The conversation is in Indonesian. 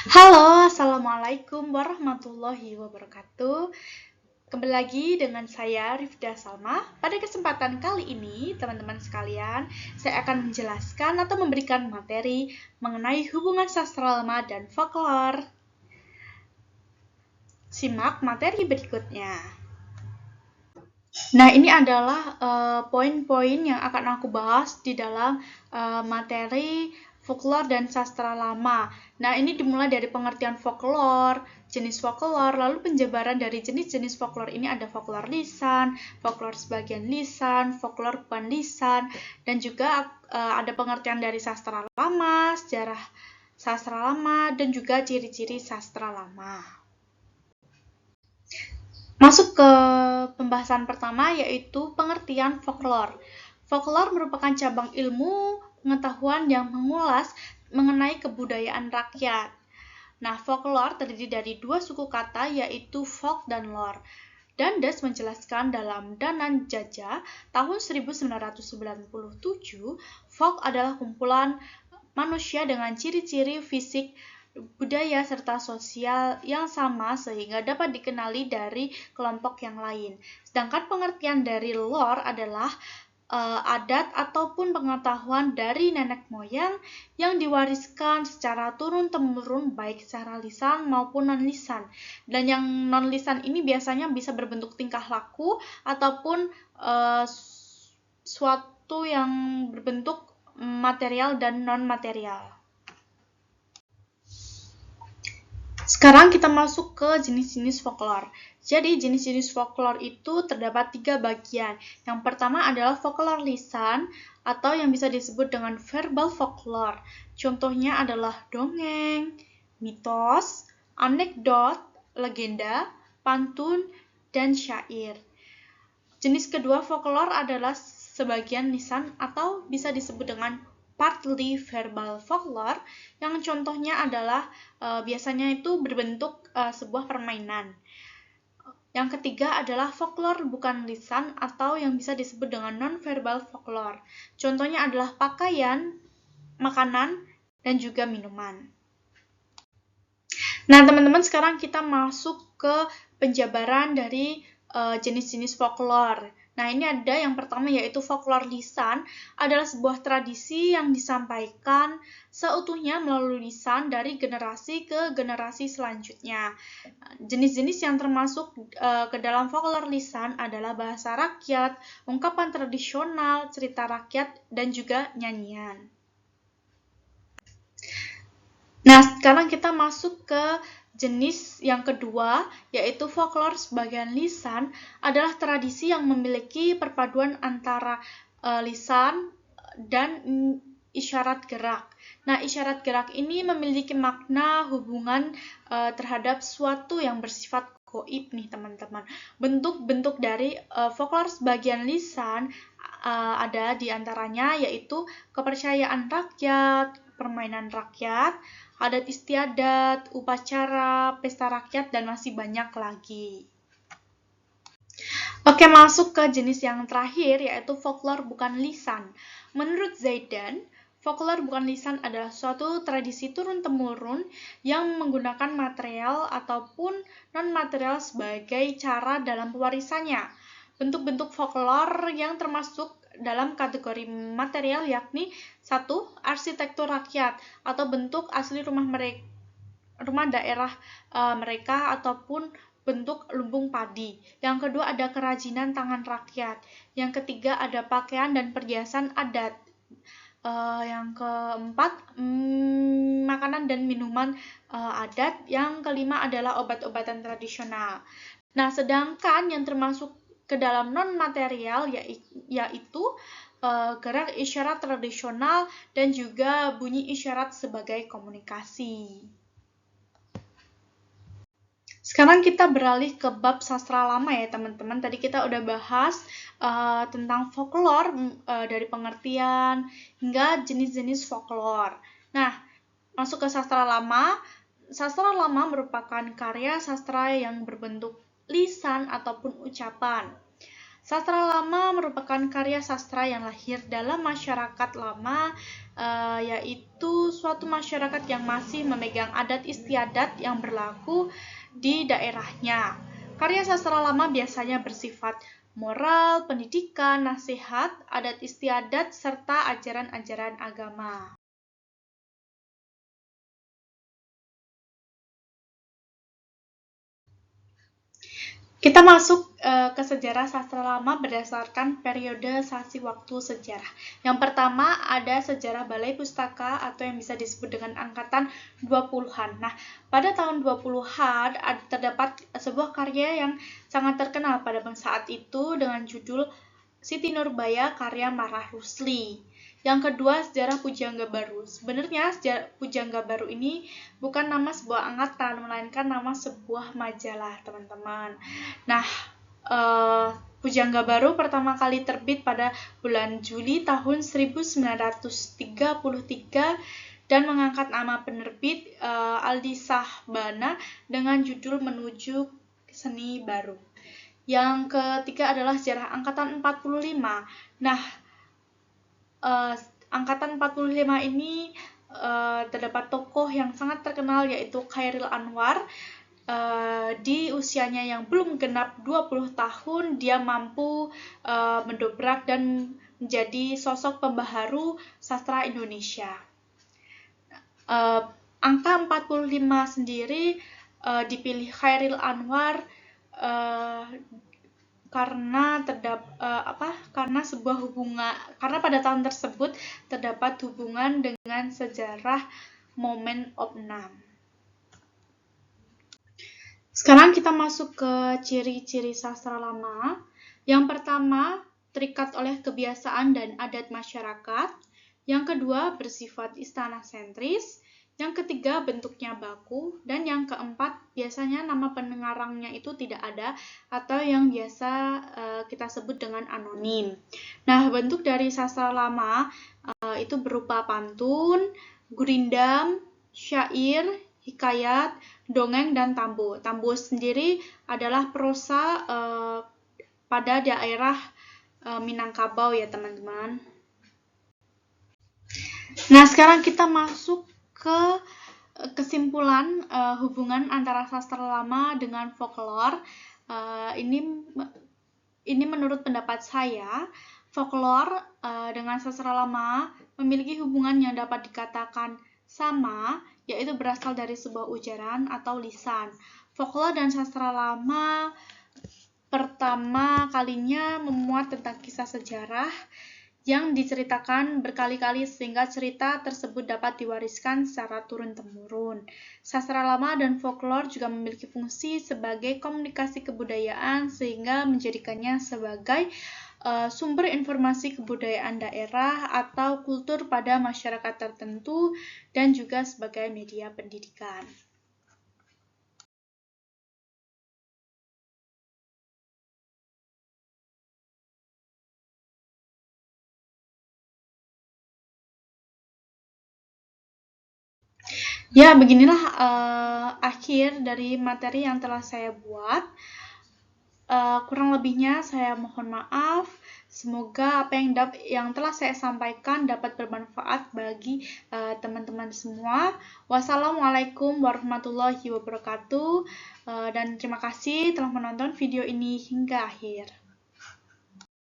Halo, Assalamualaikum warahmatullahi wabarakatuh. Kembali lagi dengan saya Rifda Salma. Pada kesempatan kali ini, teman-teman sekalian, saya akan menjelaskan atau memberikan materi mengenai hubungan sastra lama dan folklore. Simak materi berikutnya. Nah, ini adalah poin-poin yang akan aku bahas di dalam materi folklore dan sastra lama. Nah, ini dimulai dari pengertian folklore, jenis folklore, lalu penjabaran dari jenis-jenis folklore ini ada folklore lisan, folklore sebagian lisan, folklore bukan lisan, dan juga ada pengertian dari sastra lama, sejarah sastra lama, dan juga ciri-ciri sastra lama. Masuk ke pembahasan pertama, yaitu pengertian folklore. Folklore merupakan cabang ilmu pengetahuan yang mengulas mengenai kebudayaan rakyat. Nah, folklore terdiri dari dua suku kata, yaitu folk dan lore. Dandes menjelaskan dalam Danan Jajah tahun 1997, folk adalah kumpulan manusia dengan ciri-ciri fisik, budaya serta sosial yang sama sehingga dapat dikenali dari kelompok yang lain. Sedangkan pengertian dari lore adalah adat ataupun pengetahuan dari nenek moyang yang diwariskan secara turun-temurun baik secara lisan maupun non-lisan. Dan yang non-lisan ini biasanya bisa berbentuk tingkah laku ataupun suatu yang berbentuk material dan non-material. Sekarang kita masuk ke jenis-jenis folklore. Jadi jenis-jenis folklore itu terdapat 3 bagian. Yang pertama adalah folklore lisan atau yang bisa disebut dengan verbal folklore. Contohnya adalah dongeng, mitos, anekdot, legenda, pantun, dan syair. Jenis kedua folklore adalah sebagian lisan atau bisa disebut dengan partly verbal folklore, yang contohnya adalah biasanya itu berbentuk sebuah permainan. Yang ketiga adalah folklore bukan lisan atau yang bisa disebut dengan non-verbal folklore. Contohnya adalah pakaian, makanan, dan juga minuman. Nah, teman-teman, sekarang kita masuk ke penjabaran dari jenis-jenis folklore. Nah, ini ada yang pertama yaitu folklore lisan, adalah sebuah tradisi yang disampaikan seutuhnya melalui lisan dari generasi ke generasi selanjutnya. Jenis-jenis yang termasuk ke dalam folklore lisan adalah bahasa rakyat, ungkapan tradisional, cerita rakyat, dan juga nyanyian. Nah, sekarang kita masuk ke jenis yang kedua, yaitu folklore sebagian lisan, adalah tradisi yang memiliki perpaduan antara lisan dan isyarat gerak. Nah, isyarat gerak ini memiliki makna hubungan terhadap suatu yang bersifat goib nih, teman-teman. Bentuk-bentuk dari folklore sebagian lisan ada di antaranya yaitu kepercayaan rakyat, permainan rakyat, adat istiadat, upacara, pesta rakyat, dan masih banyak lagi. Oke, masuk ke jenis yang terakhir, yaitu folklore bukan lisan. Menurut Zaidan, folklore bukan lisan adalah suatu tradisi turun-temurun yang menggunakan material ataupun non-material sebagai cara dalam pewarisannya. Bentuk-bentuk folklore yang termasuk dalam kategori material yakni 1. Arsitektur rakyat atau bentuk asli rumah daerah mereka ataupun bentuk lumbung padi. Yang kedua ada kerajinan tangan rakyat. Yang ketiga ada pakaian dan perhiasan adat. Yang keempat makanan dan minuman adat. Yang kelima adalah obat-obatan tradisional. Nah, sedangkan yang termasuk ke dalam non-material yaitu gerak isyarat tradisional dan juga bunyi isyarat sebagai komunikasi. Sekarang kita beralih ke bab sastra lama ya teman-teman. Tadi kita udah bahas tentang folklore dari pengertian hingga jenis-jenis folklore. Nah, masuk ke sastra lama. Sastra lama merupakan karya sastra yang berbentuk lisan ataupun ucapan. Sastra lama merupakan karya sastra yang lahir dalam masyarakat lama, yaitu suatu masyarakat yang masih memegang adat istiadat yang berlaku di daerahnya. Karya sastra lama biasanya bersifat moral, pendidikan, nasihat, adat istiadat, serta ajaran-ajaran agama. Kita masuk ke sejarah sastra lama berdasarkan periode sasi waktu sejarah. Yang pertama ada sejarah Balai Pustaka atau yang bisa disebut dengan angkatan 20-an. Nah, pada tahun 20-an terdapat sebuah karya yang sangat terkenal pada saat itu dengan judul Siti Nurbaya karya Marah Rusli. Yang kedua, sejarah Pujangga Baru. Sebenarnya sejarah Pujangga Baru ini bukan nama sebuah angkatan, melainkan nama sebuah majalah, teman-teman. Nah, Pujangga Baru pertama kali terbit pada bulan Juli tahun 1933 dan mengangkat nama penerbit Aldi Sahbana dengan judul Menuju Seni Baru. Yang ketiga adalah sejarah angkatan 45. Nah, angkatan 45 ini terdapat tokoh yang sangat terkenal yaitu Chairil Anwar. Di usianya yang belum genap 20 tahun, dia mampu mendobrak dan menjadi sosok pembaharu sastra Indonesia. Angka 45 sendiri dipilih Chairil Anwar karena pada tahun tersebut terdapat hubungan dengan sejarah Moment of Nam. Sekarang kita masuk ke ciri-ciri sastra lama. Yang pertama, terikat oleh kebiasaan dan adat masyarakat. Yang kedua, bersifat istana sentris. Yang ketiga, bentuknya baku. Dan yang keempat, biasanya nama pengarangnya itu tidak ada atau yang biasa kita sebut dengan anonim. Nah, bentuk dari sastra lama itu berupa pantun, gurindam, syair, hikayat, dongeng, dan tambo. Tambo sendiri adalah prosa pada daerah Minangkabau ya teman-teman. Nah, sekarang kita masuk ke kesimpulan hubungan antara sastra lama dengan folklore. Ini menurut pendapat saya, folklore dengan sastra lama memiliki hubungan yang dapat dikatakan sama, yaitu berasal dari sebuah ujaran atau lisan. Folklore dan sastra lama pertama kalinya memuat tentang kisah sejarah yang diceritakan berkali-kali sehingga cerita tersebut dapat diwariskan secara turun-temurun. Sastra lama dan folklore juga memiliki fungsi sebagai komunikasi kebudayaan sehingga menjadikannya sebagai sumber informasi kebudayaan daerah atau kultur pada masyarakat tertentu dan juga sebagai media pendidikan. Ya, beginilah akhir dari materi yang telah saya buat. Kurang lebihnya saya mohon maaf. Semoga apa yang telah saya sampaikan dapat bermanfaat bagi teman-teman semua. Wassalamualaikum warahmatullahi wabarakatuh. Dan terima kasih telah menonton video ini hingga akhir.